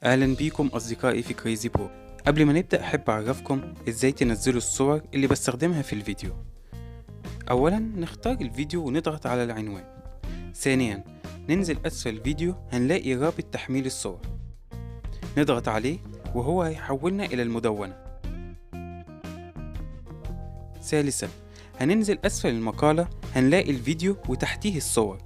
أهلا بيكم أصدقائي في crazy.pro. قبل ما نبدأ أحب أعرفكم إزاي تنزلوا الصور اللي بستخدمها في الفيديو. أولا نختار الفيديو ونضغط على العنوان. ثانيا ننزل أسفل الفيديو هنلاقي رابط تحميل الصور، نضغط عليه وهو هيحولنا إلى المدونة. ثالثا هننزل أسفل المقالة هنلاقي الفيديو وتحتيه الصور.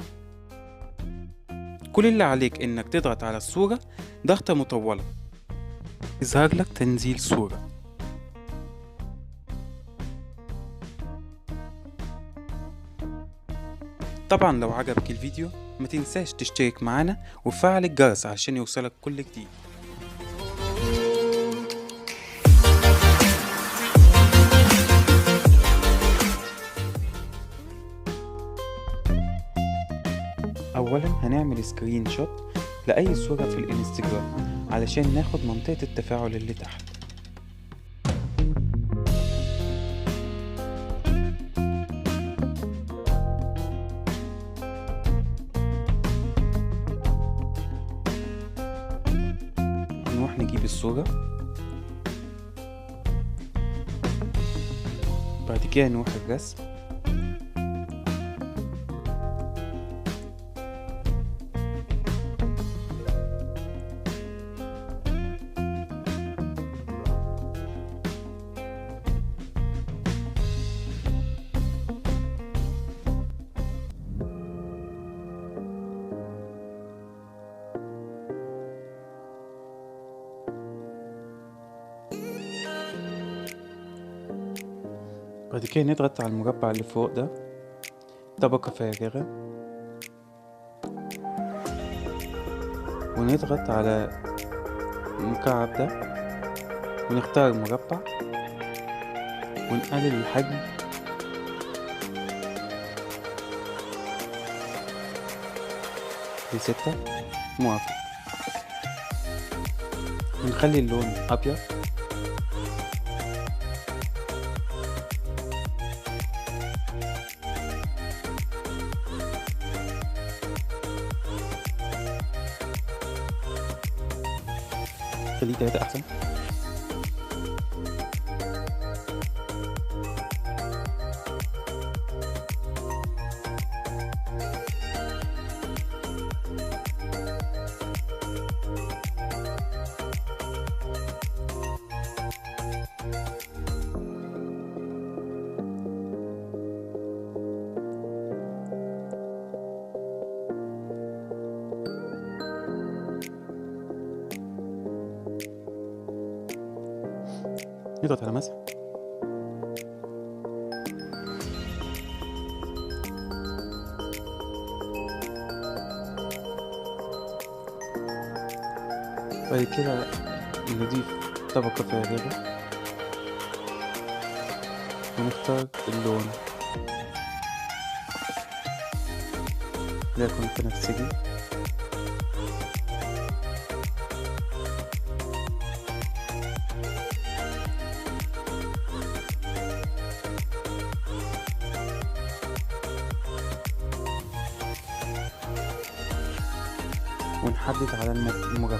كل اللي عليك إنك تضغط على الصورة ضغطة مطولة، يظهر لك تنزيل صورة. طبعا لو عجبك الفيديو ما تنساش تشترك معنا وفعل الجرس عشان يوصلك كل جديد. اولا هنعمل سكرين شوت لأي صورة في الانستجرام علشان ناخد منطقة التفاعل اللي تحت. نروح نجيب الصورة، بعد كده نروح الرسم، بعد كده نضغط على المربع اللي فوق ده، طبقة فارغة، ونضغط على المكعب ده ونختار المربع ونقلل الحجم ل6. موافق. ونخلي اللون أبيض. خليه 3 أحسن. نضغط على مسح. بعد كده نضيف طبقة فارغة ونختار اللون ليكن بنفسجي. ونحدد على المربع.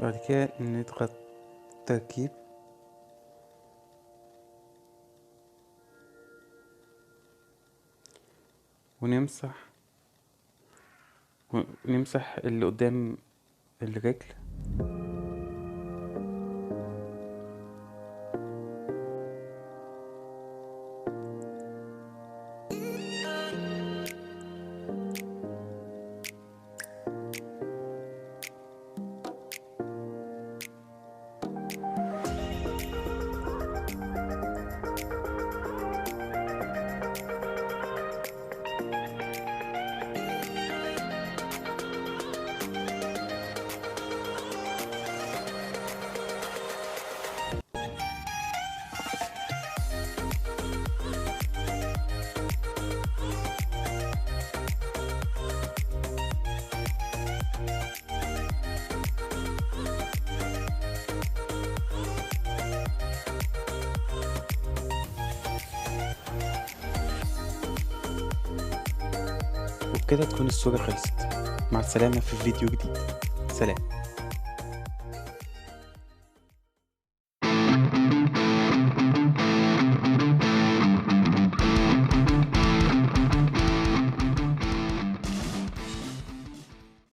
بعد كده نضغط تركيب ونمسح اللي قدام الرجل. وبكده تكون الصورة خلصت. مع السلامة في فيديو جديد. سلام.